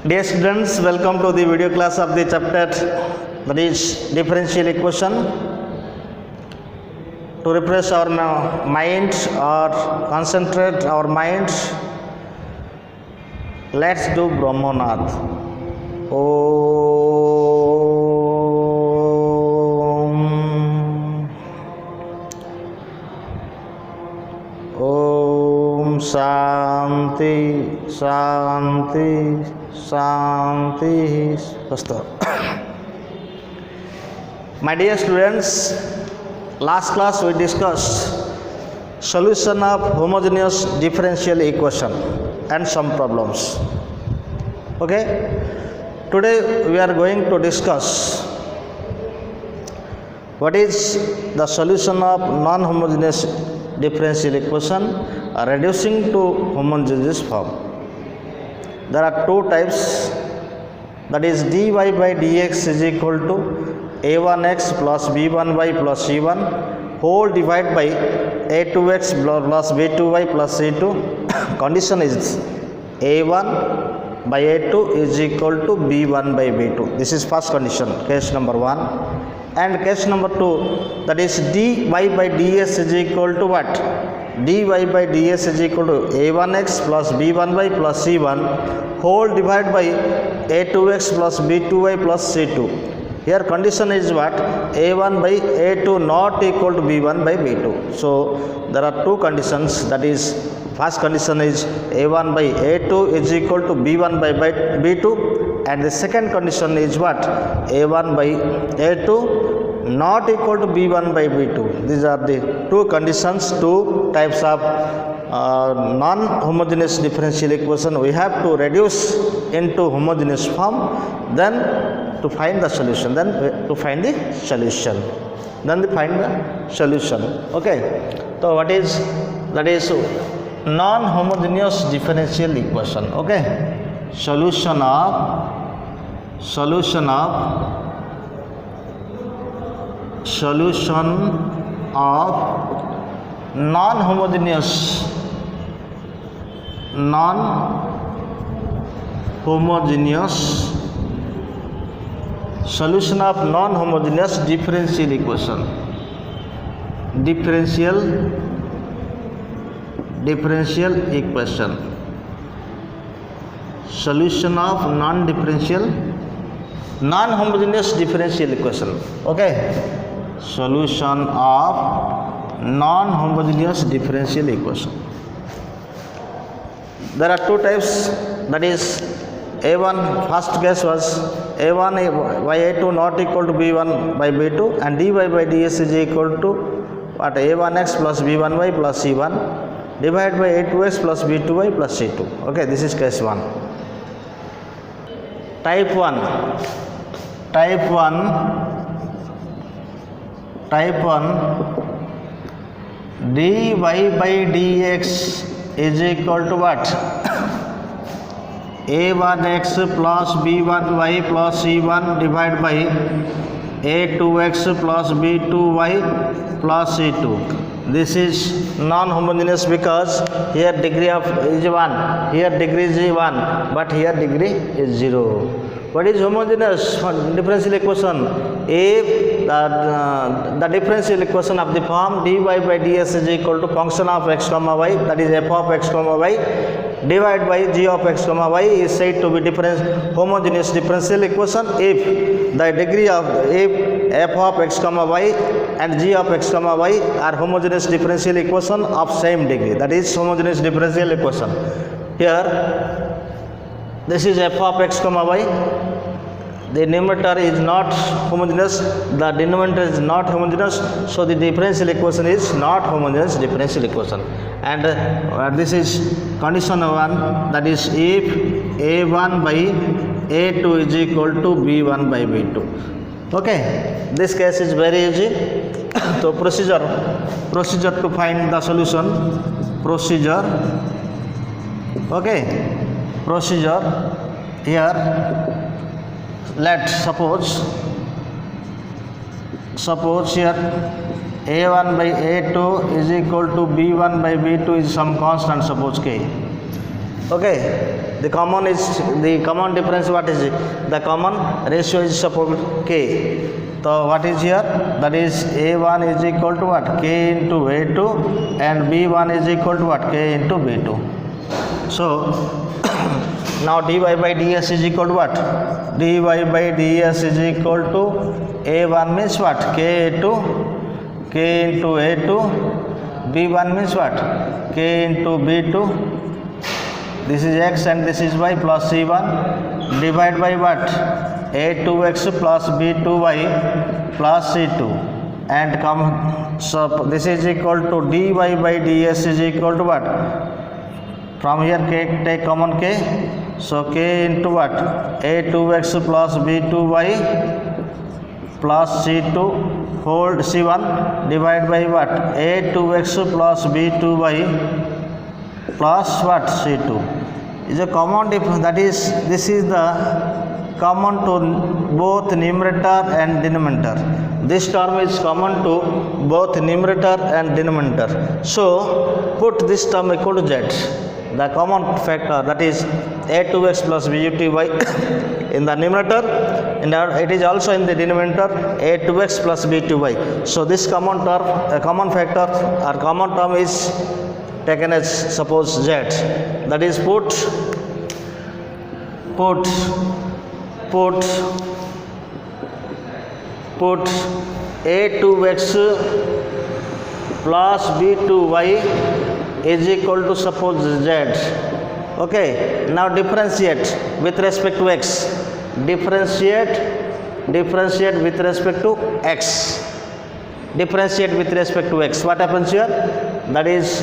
Dear students, welcome to the video class of the chapter that is differential equation. To refresh our mind or concentrate our mind, let's do Brahmanath. Om Shanti Shanti Shanti. My dear students, last class we discussed solution of homogeneous differential equation and some problems. Okay, today we are going to discuss what is the solution of non-homogeneous differential equation reducing to homogeneous form. There are two types, that is dy by dx is equal to a1x plus b1y plus c1 whole divided by a2x plus b2y plus c2. Condition is a1 by a2 is equal to b1 by b2. This is first condition, case number 1. And case number 2, that is dy by ds is equal to what? Dy by ds is equal to a1x plus b1y plus c1 whole divided by a2x plus b2y plus c2. Here condition is what? a1 by a2 not equal to b1 by b2. So there are two conditions, that is first condition is a1 by a2 is equal to b1 by b2, and the second condition is what? a1 by a2 not equal to b1 by b2. These are the two conditions, two types of non-homogeneous differential equation we have to reduce into homogeneous form, then to find the solution, then to find the solution, Okay, so what is that? Is non-homogeneous differential equation. Okay, solution of non-homogeneous solution of non-homogeneous differential equation. Differential equation. Solution of non-homogeneous differential equation. Okay, solution of non-homogeneous differential equation. There are two types, that is a1, first case was a1 by a2 not equal to b1 by b2, and dy by ds is equal to what? a1x plus b1y plus c1 divided by a2x plus b2y plus c2. Okay, this is case 1. Type 1 dy by dx is equal to what? a1x plus b1y plus c1 divided by a2x plus b2y plus c2. This is non-homogeneous because here degree of is 1, here degree is 1, but here degree is 0. What is homogeneous differential equation? If the differential equation of the form dy by ds is equal to function of x comma y, that is f of x comma y divided by g of x comma y is said to be homogeneous differential equation if the degree of f of x comma y and g of x comma y are homogeneous differential equation of same degree, that is homogeneous differential equation. Here this is f of x comma y, the numerator is not homogeneous, the denominator is not homogeneous, so the differential equation is not homogeneous differential equation. And this is condition 1, that is if a1 by a2 is equal to b1 by b2. Okay, this case is very easy. So procedure to find the solution. Procedure here, let suppose here a1 by a2 is equal to b1 by b2 is some constant, suppose k. Okay, The common difference, what is it? The common ratio is suppose k. So what is here? That is a1 is equal to what? K into a2, and b1 is equal to what? K into b2. So now dy by ds is equal to what? Dy by ds is equal to a1 means what? K into a2, b1 means what? K into b2. This is x and this is y plus c1 divided by what? a2x plus b2y plus c2, and so this is equal to dy by ds is equal to what? From here k, take common k, so k into what? a2x plus b2y plus c2 whole c1 divided by what? a2x plus b2y plus what? c2 is a common difference. That is, this is the common to both numerator and denominator. This term is common to both numerator and denominator. So put this term equal to z. The common factor, that is a2x plus b2y in the numerator, and it is also in the denominator a2x plus b2y. So this common term, common factor or common term is taken as suppose z. That is put a2x plus b2y is equal to suppose z. Okay, now differentiate with respect to x. Differentiate with respect to x. Differentiate with respect to x. What happens here? That is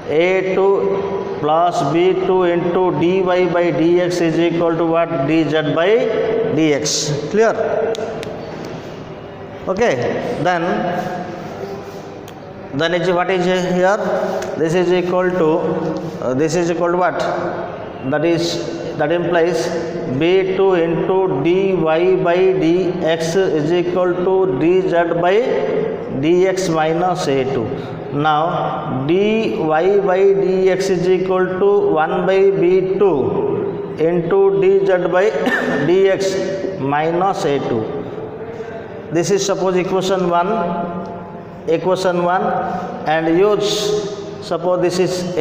a2 plus b2 into dy by dx is equal to what? Dz by dx. Clear? Okay, then is what is here? This is equal to what? That implies b2 into dy by dx is equal to dz by dx minus a2. Now dy by dx is equal to 1 by b2 into dz by dx minus a2. This is suppose equation 1, and use, suppose this is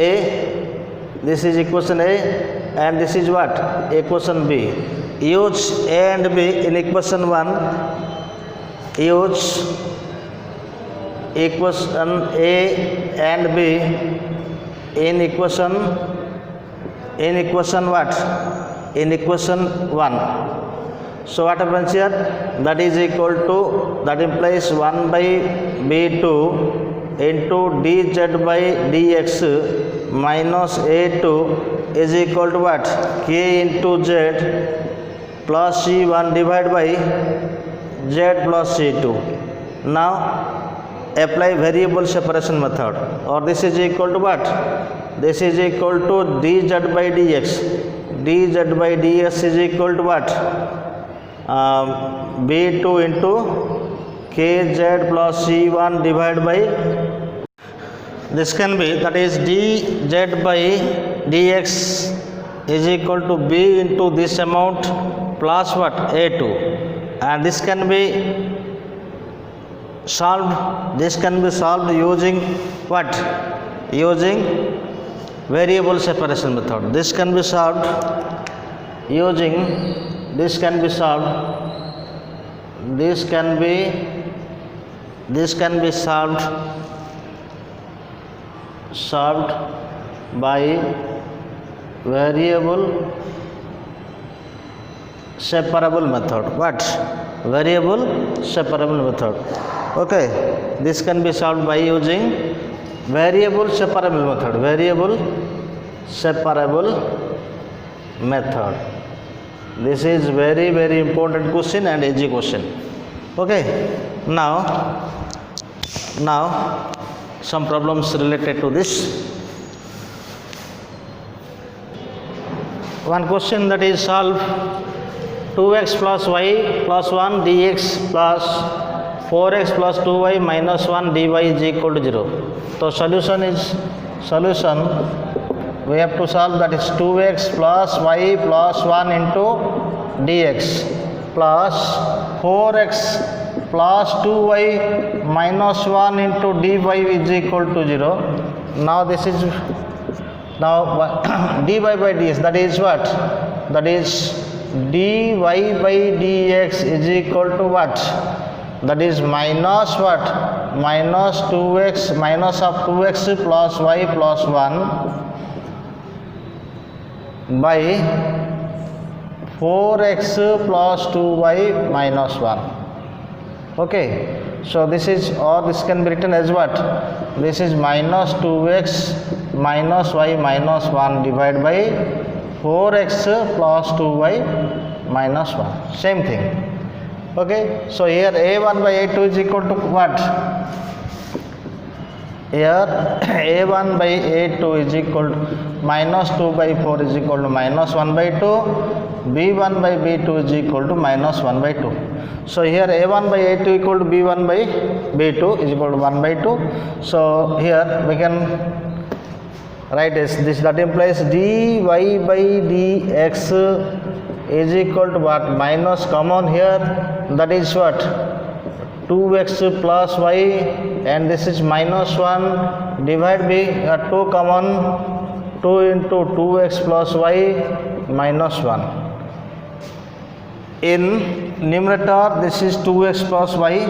equation A, and this is what? Equation B. Use A and B in equation 1. Use equation A and B in equation what? In equation 1. So what happens here? That is equal to, that implies 1 by b2 into dz by dx minus a2 is equal to what? K into z plus c1 divided by z plus c2. Now apply variable separation method, or this is equal to what? This is equal to dz by dx. Dz by dx is equal to what? b2 into kz plus c1 divided by, this can be, that is dz by dx is equal to b into this amount plus what? a2, and this can be solved. This can be solved using what? Using variable separation method. This can be solved using, this can be solved by variable separable method. What? Variable separable method. Okay, this can be solved by using variable separable method. Variable separable method. This is very, very important question and easy question. Okay, now some problems related to this. One question, that is solve 2x plus y plus 1 dx plus 4x plus 2y minus 1 dy is equal to 0. So solution we have to solve, that is 2x plus y plus 1 into dx plus 4x plus 2y minus 1 into dy is equal to 0. Now this is dy by dx, that is what? That is dy by dx is equal to what? That is minus what? Minus 2x, minus of 2x plus y plus 1 by 4x plus 2y minus 1. Okay, so this is, or this can be written as what? This is minus 2x minus y minus 1 divided by 4x plus 2y minus 1. Same thing. Okay, so here a1 by a2 is equal to what? Here a1 by a2 is equal to minus 2 by 4 is equal to minus 1 by 2, b1 by b2 is equal to minus 1 by 2. So here a1 by a2 equal to b1 by b2 is equal to 1 by 2. So here we can write this, that implies dy by dx is equal to what? Minus common here, that is what? 2x plus y, and this is minus 1 divided by 2 common, 2 into 2x plus y minus 1. In numerator this is 2x plus y,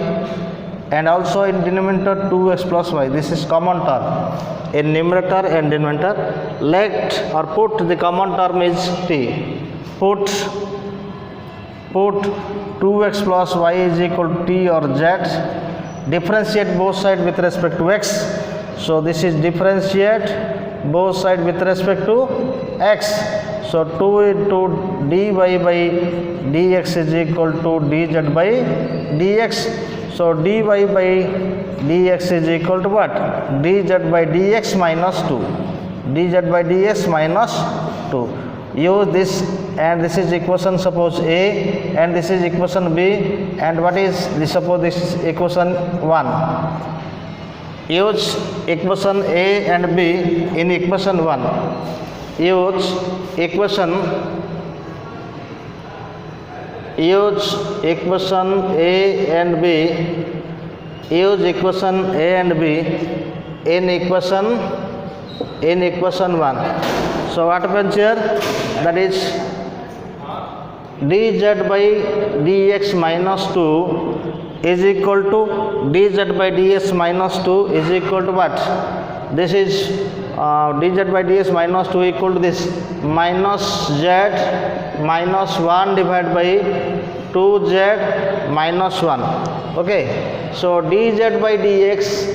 and also in denominator 2x plus y, this is common term. In numerator and denominator, let or put the common term is t. Put 2x plus y is equal to t or z. Differentiate both sides with respect to x. So this is differentiate both sides with respect to x. So 2 into dy by dx is equal to dz by dx. So dy by dx is equal to what? Dz by dx minus 2. Dz by dx minus 2. Use this, and this is equation suppose A, and this is equation B, and what is this? Suppose this is equation 1. Use equation A and B in equation 1. Use equation A and B. Use equation A and B in equation 1. So what happens here? That is dz by dx minus 2 is equal to dz by dx minus 2 is equal to what? This is dz by dx minus 2 equal to this minus z minus 1 divided by 2z minus 1. Okay, so dz by dx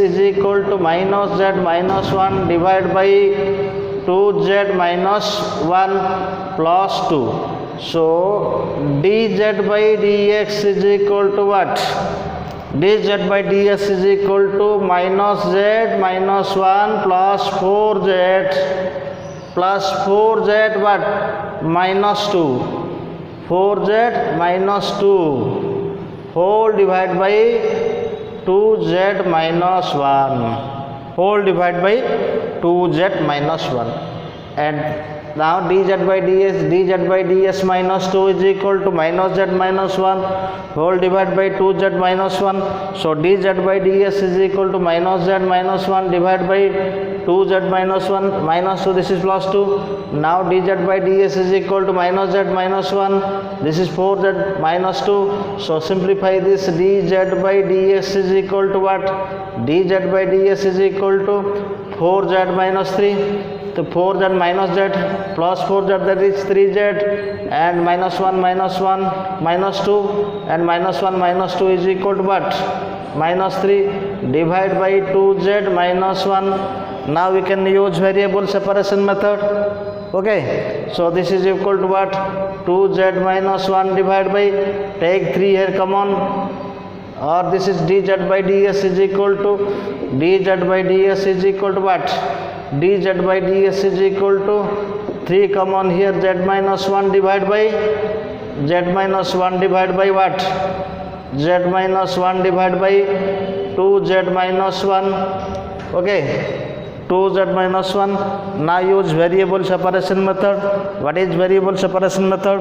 is equal to minus z minus 1 divided by 2z minus 1 plus 2. So dz by dx is equal to what? Dz by dx is equal to minus z minus 1 plus 4z what? Minus 2. 4z minus 2 whole divided by 2z minus 1 whole divided by 2z minus 1. And now dz by ds minus 2 is equal to minus z minus 1 whole divided by 2z minus 1. So dz by ds is equal to minus z minus 1 divided by 2z minus 1 minus 2, this is plus 2. Now dz by ds is equal to minus z minus 1, this is 4z minus 2. So simplify this, dz by ds is equal to what? Dz by ds is equal to 4z minus 3. So 4z minus z plus 4z, that is 3z, and minus 1 minus 1 minus 2, and minus 1 minus 2 is equal to what? Minus 3 divided by 2z minus 1. Now we can use variable separation method. Okay, so this is equal to what? 2z minus 1 divided by, take 3 here common, or this is dz by ds is equal to what? Dz by ds is equal to 3 common here, z minus 1 divided by what? Z minus 1 divided by 2z minus 1. Okay, 2z minus 1. Now use variable separation method. What is variable separation method?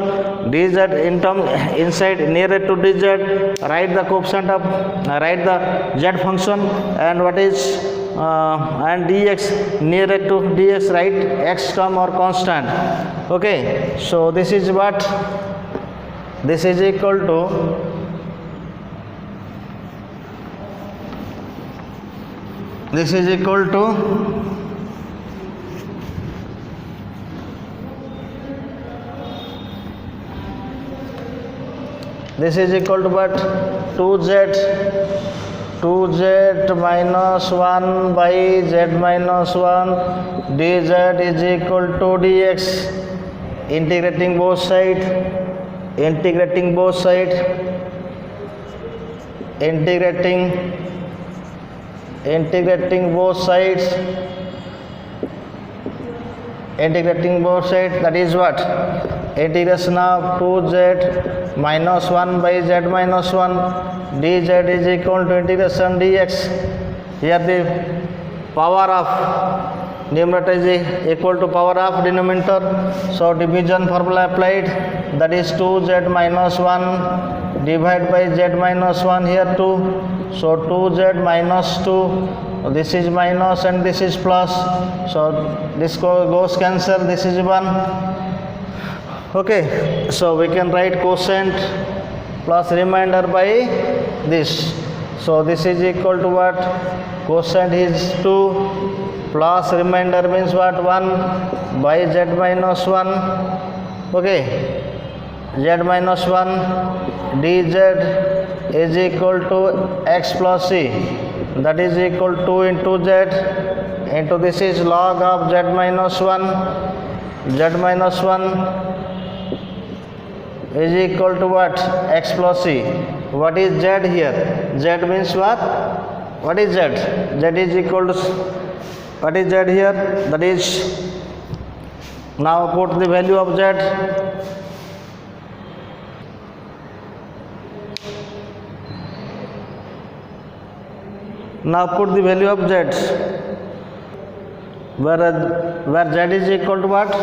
dz in term inside nearer to dz, write the coefficient of write the z function, and what is and dx nearer to dx, write x term or constant. Okay, so this is what this is equal to this is equal to this is equal to what? 2z minus 1 by z minus 1 dz is equal to dx. Integrating both sides, integrating both sides, integrating both sides, integrating both sides, that is what? Integration of 2z minus 1 by z minus 1 dz is equal to integration dx. Here the power of numerator is equal to power of denominator, so division formula applied, that is 2z minus 1 divided by z minus 1, here 2, so 2z minus 2, this is minus and this is plus, so this goes cancel, this is 1. Okay, so we can write quotient plus remainder by this, so this is equal to what? Quotient is 2 plus remainder means what? 1 by z minus 1. Okay, z minus 1 dz is equal to x plus c, that is equal to 2 into z into this is log of z minus 1. Z minus 1 is equal to what? X plus c. What is z here? Z means what? What is z? Z is equal to what is z here? That is, now put the value of z. Now put the value of z. Where z is equal to what?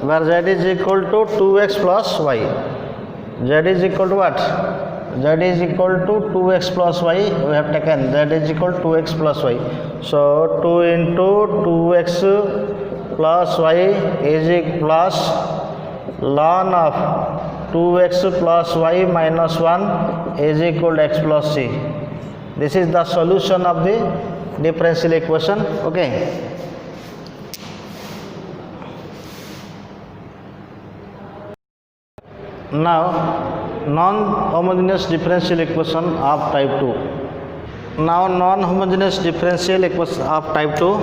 Where z is equal to 2x plus y. Z is equal to what? Z is equal to 2x plus y. We have taken z is equal to 2x plus y. So 2 into 2x plus y is equal plus ln of 2x plus y minus 1 is equal to x plus c. This is the solution of the differential equation. Okay. Now non-homogeneous differential equation of type 2. Now non-homogeneous differential equation of type 2,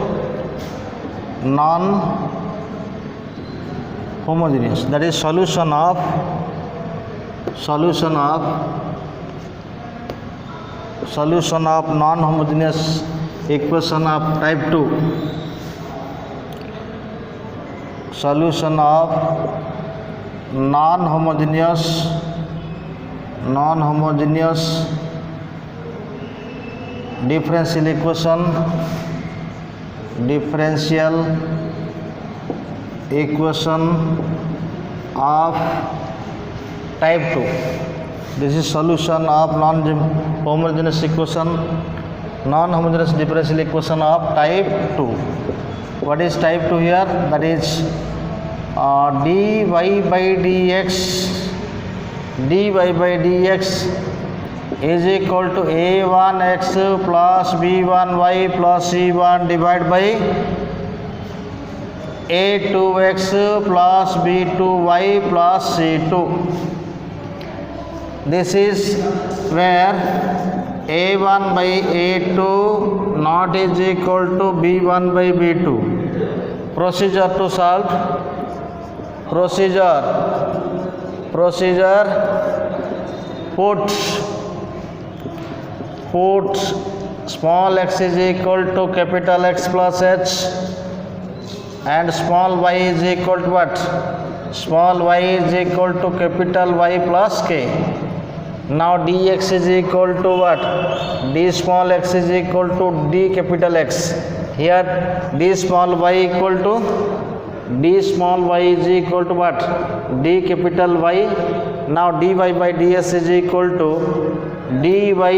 non-homogeneous, that is solution of non-homogeneous equation of type 2. Solution of non-homogeneous differential equation of type 2. This is solution of non-homogeneous differential equation of type 2. What is type 2 here? That is dy by dx is equal to a1x plus b1y plus c1 divided by a2x plus b2y plus c2. This is where a1 by a2 not is equal to b1 by b2. Procedure to solve. Procedure, put small x is equal to capital X plus h and small y is equal to what? Small y is equal to capital Y plus k. Now dx is equal to what? D small x is equal to d capital X. here d small y equal to d small y is equal to what? D capital Y. Now dy by ds is equal to dy by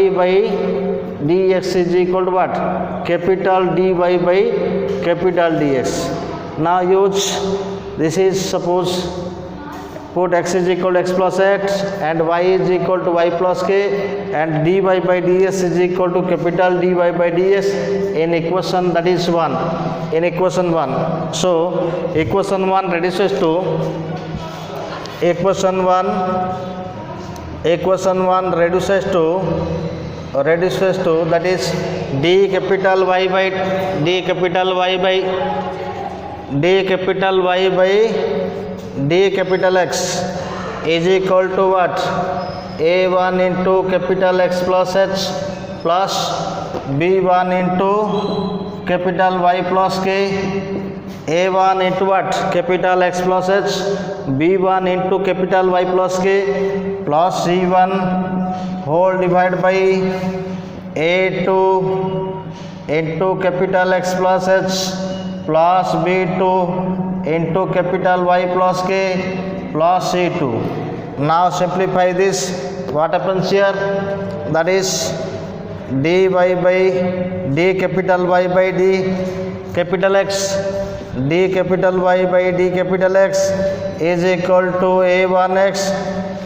dx is equal to what? Capital dy by capital dx. Now use this is suppose put x is equal to x plus x and y is equal to y plus k and dy by ds is equal to capital dy by dx in equation that is 1, in equation 1. So equation 1 reduces to equation 1 reduces to that is d capital y by d capital x is equal to what? A1 into capital X plus H plus B1 into capital Y plus K. A1 into what? Capital X plus H, B1 into capital Y plus K plus C1 whole divided by A2 into capital X plus H plus B2 into capital Y plus K plus C2. Now simplify this. What happens here? That is dy by d capital Y by d capital X, d capital Y by d capital X is equal to A1x.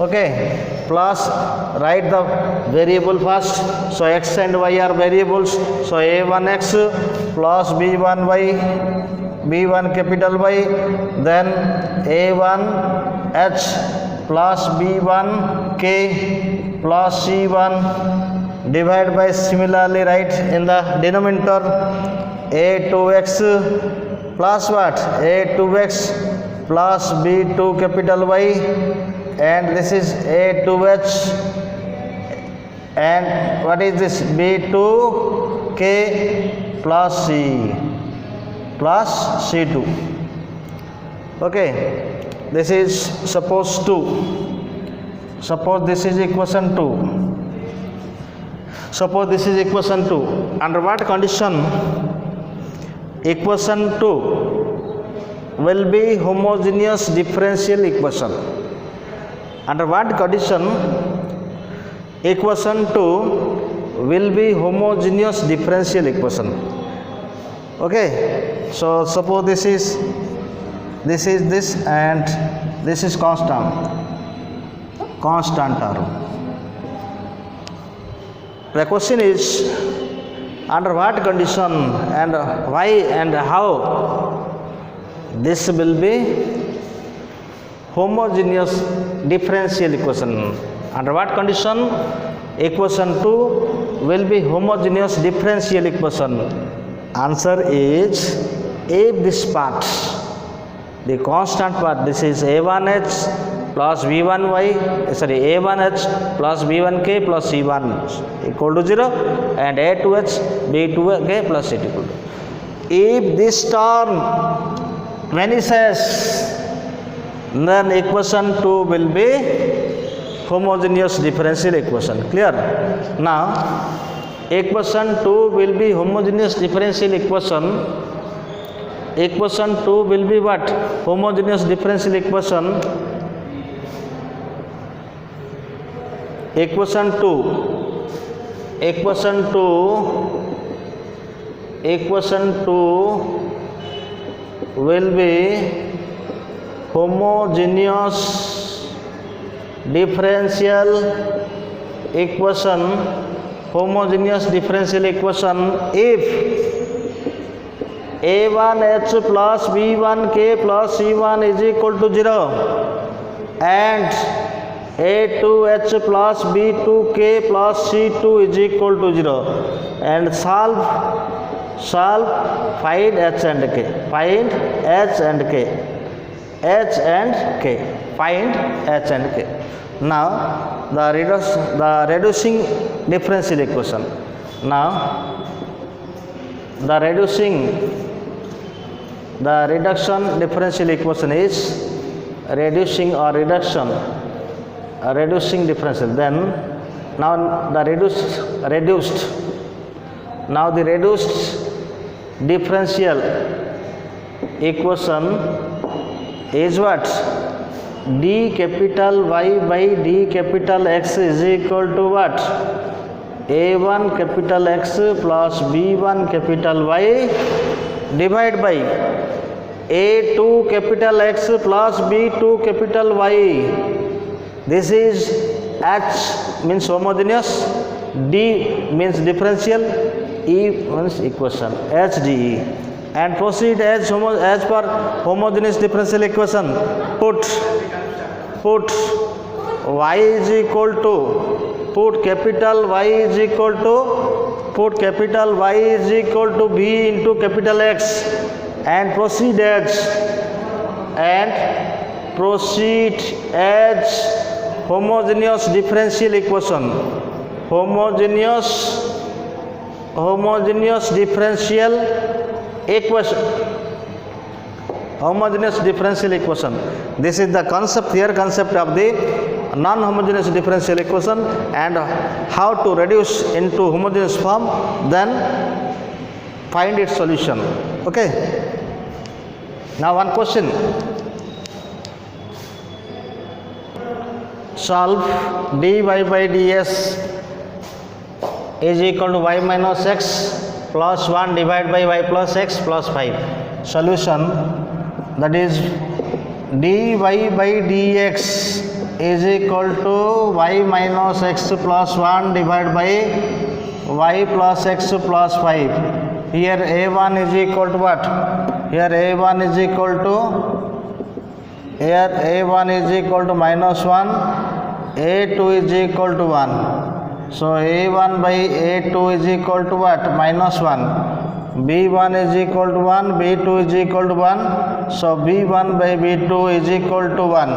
Okay, plus write the variable first. So x and y are variables. So A1x plus B1 capital Y, then A1H plus B1K plus C1 divided by similarly write in the denominator A2x plus what? A2x plus B2 capital Y and this is A2H and what is this? B2K plus C plus C2. Okay, this is suppose 2. Suppose this is equation 2. Suppose this is equation 2. Under what condition equation 2 will be homogeneous differential equation? Under what condition equation 2 will be homogeneous differential equation? Okay, so suppose this is this and this is constant term. The question is under what condition and why and how this will be homogeneous differential equation. Under what condition equation 2 will be homogeneous differential equation? Answer is if this part, the constant part, this is A1H plus B1Y, A1H plus B1K plus C1 equal to 0 and A2H B2K plus C2 equal to. If this term vanishes, then equation 2 will be homogeneous differential equation. Clear? Now equation 2 will be homogeneous differential equation. Equation 2 will be what? Homogeneous differential equation. Equation 2 will be homogeneous differential equation. Homogeneous differential equation if A1H plus B1K plus C1 is equal to 0 and A2H plus B2K plus C2 is equal to 0 and solve find H and K. Find H and K. Find H and K. Now the reducing differential equation. Now the reduction differential equation is reducing differential. Then now the reduced differential equation is what? D capital Y by D capital X is equal to what? A1 capital X plus B1 capital Y divided by A2 capital X plus B2 capital Y. This is H means homogeneous, D means differential, E means equation, HDE. And proceed as per homogeneous differential equation. Put Y is equal to, put capital Y is equal to, put capital Y is equal to B into capital X, and proceed as homogeneous differential equation. Homogeneous differential equation. Homogeneous differential equation. This is the concept here, concept of the non-homogeneous differential equation, and how to reduce into homogeneous form, then find its solution. Okay. Now one question. Solve dy by ds is equal to y minus x plus 1 divided by y plus x plus 5. Solution, that is dy by dx is equal to y minus x plus 1 divided by y plus x plus 5. Here a1 is equal to what? Here a1 is equal to minus 1, a2 is equal to 1. So a1 by a2 is equal to what? Minus 1. b1 is equal to 1, b2 is equal to 1. So b1 by b2 is equal to 1.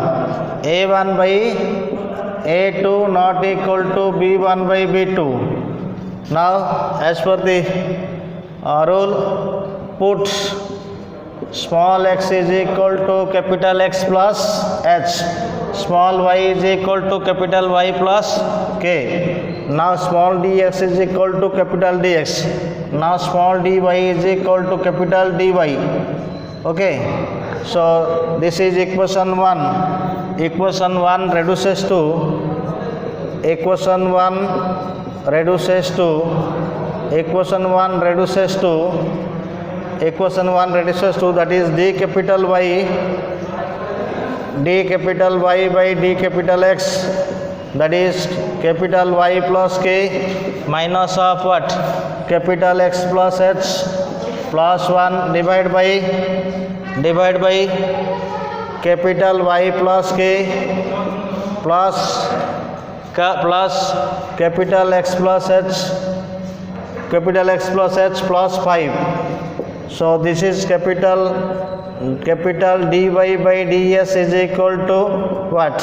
a1 by a2 not equal to b1 by b2. Now as per the rule, put small x is equal to capital X plus h, small y is equal to capital Y plus k. Now small dx is equal to capital dx. Now small dy is equal to capital dy. Okay. So this is equation 1. Equation 1 reduces to that is d capital Y by d capital X, that is capital Y plus k minus of what? Capital X plus h plus 1 divided by capital Y plus k plus capital X plus h plus 5. So this is capital dy by ds is equal to what?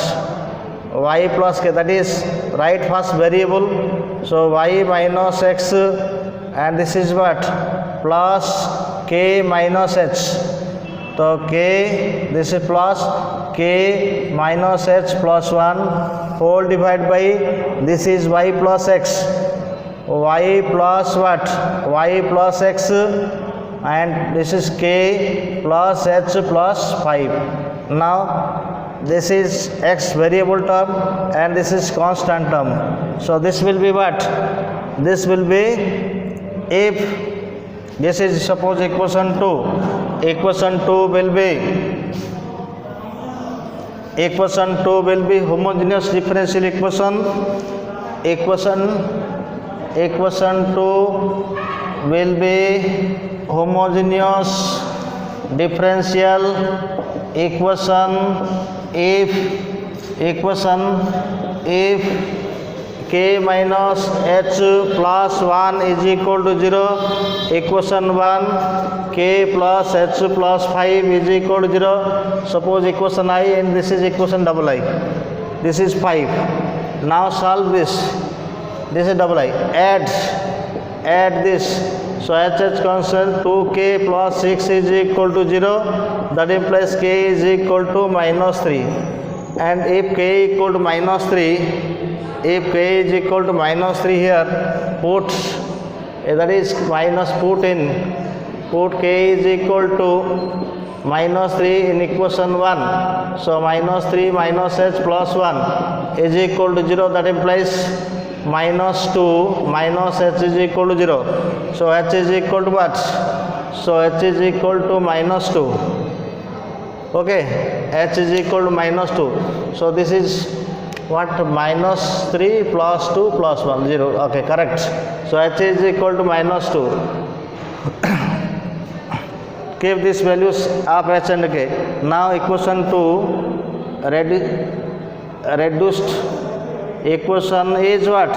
Y plus k, that is right first variable. So y minus x, and this is what? Plus k minus h. So k, this is plus k minus h plus 1 whole divided by, this is y plus x. Y plus what? Y plus x, and this is k plus h plus 5. Now this is x variable term and this is constant term. So this will be what? This will be, if this is suppose equation 2, equation 2 will be homogeneous differential equation. Equation 2 will be homogeneous differential equation if k minus h plus 1 is equal to 0. Equation 1, k plus h plus 5 is equal to 0. Suppose equation I, and this is equation double I. This is 5. Now solve this. This is double I. Add this. So h constant 2k plus 6 is equal to 0. That implies k is equal to minus 3. And if k equal to minus 3, here, put, that is minus, put in put k is equal to minus 3 in equation 1. So minus 3 minus h plus 1 is equal to 0. That implies minus 2 minus h is equal to 0. So h is equal to what? So h is equal to minus 2. Okay, h is equal to minus 2. So this is what? Minus 3 plus 2 plus 1, 0. Okay, correct. So h is equal to minus 2. Keep these values of h and k. Now equation 2 reduced equation is what?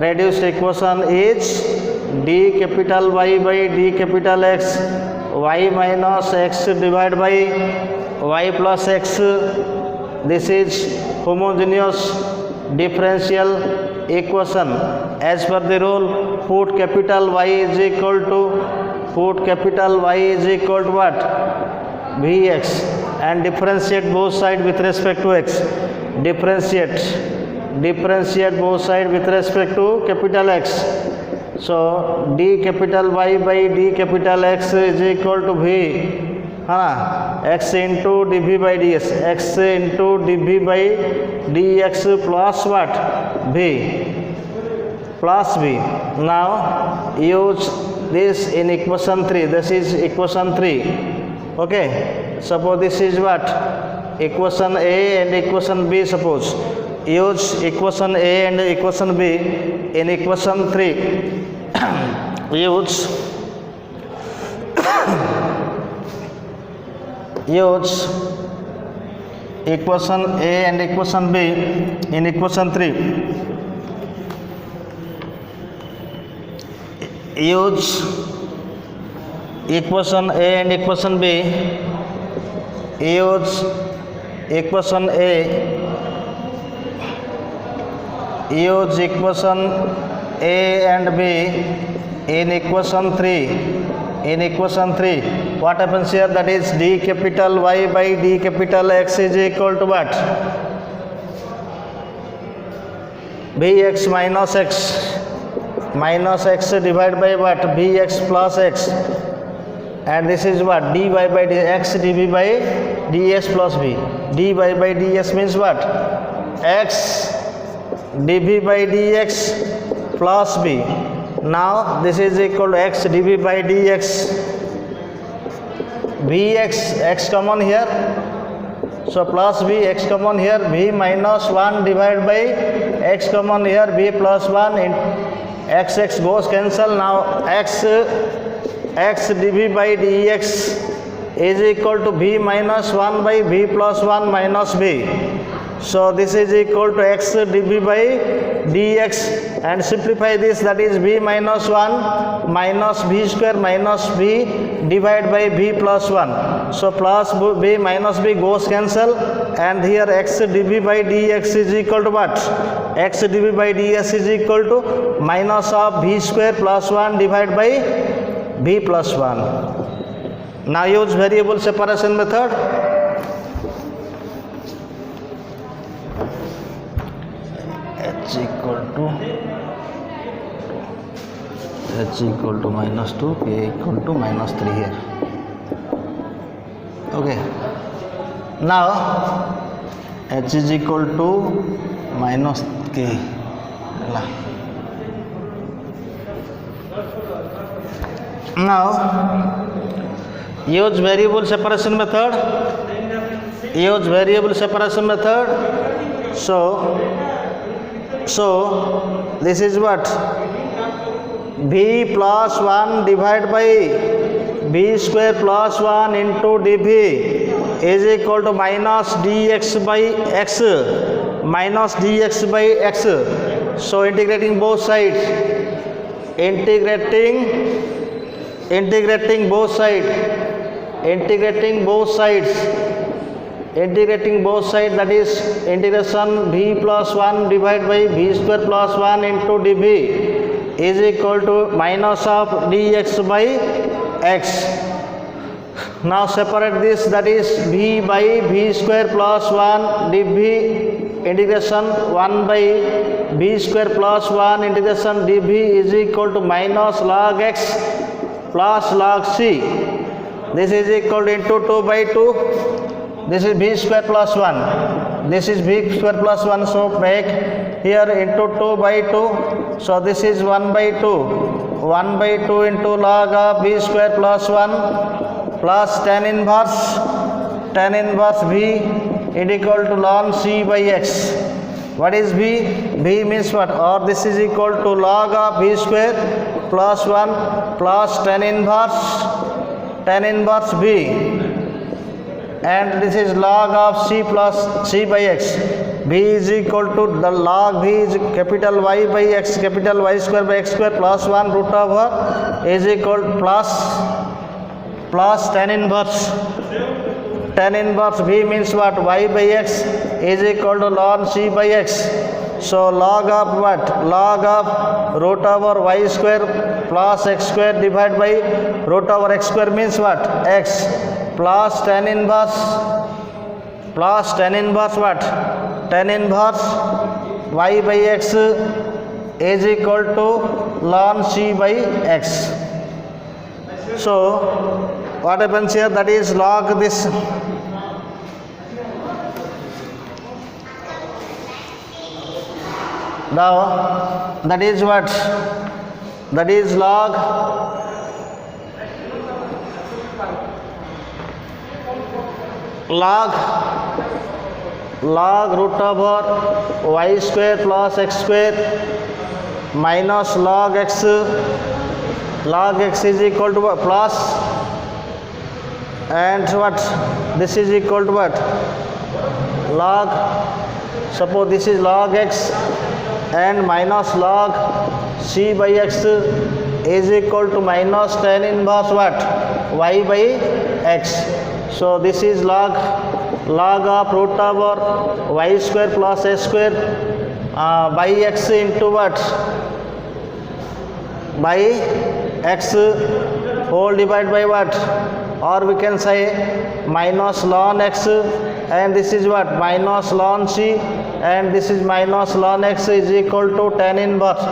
Reduced equation is d capital Y by d capital X, y minus x divided by y plus x. This is homogeneous differential equation. As per the rule, put capital Y is equal to what? Vx, and differentiate both sides with respect to x. Differentiate both sides with respect to capital X. So d capital Y by d capital X is equal to v, x into dv by ds, x into dv by dx plus what? V plus v. Now use this in equation 3. This is equation 3. Okay, suppose this is what? Equation A and equation B. Suppose use equation A and equation B in equation 3. use equation A and equation B in equation 3. Use equation A and equation B. Use equation A. Use equation A and B in equation 3. In equation 3, what happens here? That is d capital Y by d capital X is equal to what? Bx minus x. Minus x divided by what? Bx plus x. And this is what? dy by x dv by ds plus b. dy by ds means what? X dv by dx plus b. Now this is equal to x dv by dx. Vx, x common here. So plus b, x common here. V minus 1 divided by x common here. B plus 1 in x goes cancel. Now x dv by dx is equal to b minus 1 by b plus 1 minus b. So this is equal to x dv by dx, and simplify this, that is b minus 1 minus b square minus b divided by b plus 1. So plus b minus b goes cancel, and here x dv by dx is equal to what? X dv by ds is equal to minus of b square plus 1 divided by b plus 1. Now use variable separation method. H equal to minus 2, k equal to minus 3 here. Okay. Now h is equal to minus k. Now use variable separation method. Use variable separation method. So this is what? B plus 1 divided by b square plus 1 into dv is equal to minus dx by x. Minus dx by x. So integrating both sides. Integrating both sides. That is integration b plus 1 divided by b square plus 1 into dv is equal to minus of dx by x. Now separate this, that is b by b square plus 1 dv integration 1 by b square plus 1 integration dv is equal to minus log x plus log c. this is equal to into 2 by 2, this is b square plus 1, this is b square plus 1, so make here into 2 by 2, so this is 1 by 2, 1 by 2 into log of b square plus 1 plus tan inverse b is equal to ln c by x. What is b? b means what? Or this is equal to log of b square plus 1 plus tan inverse b, and this is log of c plus c by x. b is equal to the log b is capital Y by x, capital Y square by x square plus 1 root over is equal plus tan inverse b means what? Y by x is equal to ln c by x. So log of what? Log of root over y square plus x square divided by root over x square means what? X plus tan inverse what? Tan inverse y by x is equal to ln c by x. So what happens here? That is log this. Now that is what? That is log root over y square plus x square minus log x is equal to what? Plus, and what? This is equal to what? Log, suppose this is log x and minus log c by x is equal to minus tan inverse what? Y by x. So this is log of root over y square plus s square by x into what? By x whole divided by what? Or we can say minus ln x, and this is what? Minus ln c, and this is minus ln x is equal to tan inverse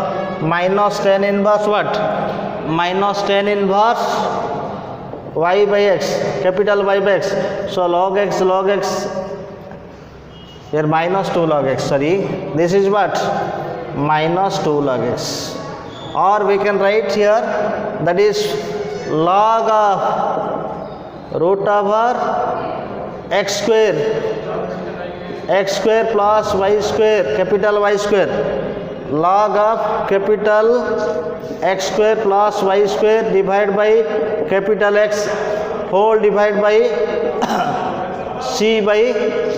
minus tan inverse what? Minus tan inverse y by x, capital Y by x. So log x here minus 2 log x, sorry, this is what? Minus 2 log x. Or we can write here, that is log of root over x square plus y square, capital Y square, log of capital x square plus y square divided by capital X whole divided by c by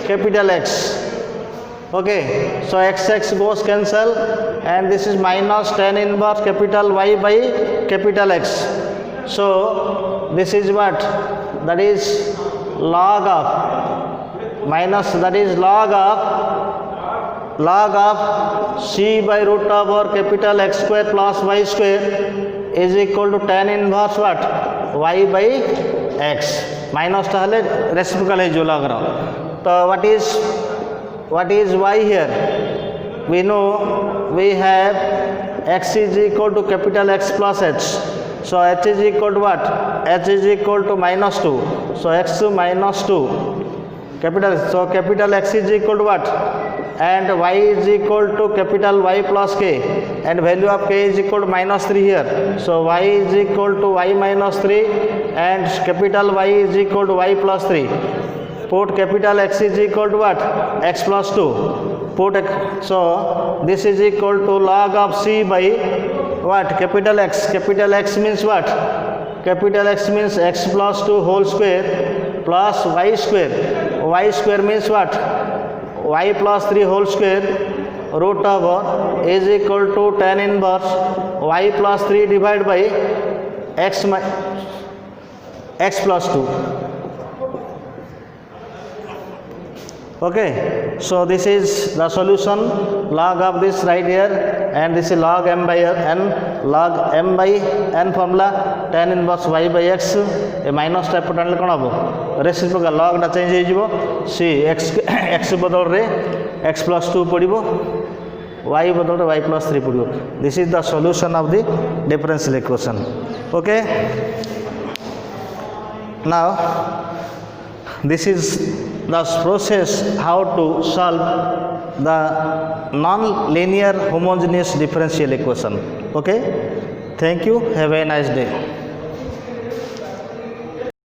capital X. Okay, so x goes cancel, and this is minus tan inverse capital Y by capital X. So this is what? That is log of minus, that is log of c by root over capital X square plus y square is equal to tan inverse what? Y by x. Minus tahale reciprocal है जो लग रहा. तो what is y here? We know we have x is equal to capital X plus h. So h is equal to what? H is equal to minus 2. So x minus 2. Capital, so capital X is equal to what? And y is equal to capital Y plus k, and value of k is equal to minus 3 here. So y is equal to y minus 3 and capital Y is equal to y plus 3. Put capital X is equal to what? X plus 2. So this is equal to log of c by what? Capital X. Capital X means what? Capital X means x plus 2 whole square plus y square. Y square means what? Y plus 3 whole square root over is equal to tan inverse y plus 3 divided by x plus 2. Okay, so this is the solution, log of this right here, and this is log m by n, log m by n formula tan inverse y by x. A minus type पटाने कौन हम reciprocal log टा change हो जिवो सी x बदल रे x plus 2 पड़िबो y बदल रे y plus 3 पड़िबो. This is the solution of the differential equation. Okay, Now this is the process how to solve the non-linear homogeneous differential equation. Okay, thank you, have a nice day.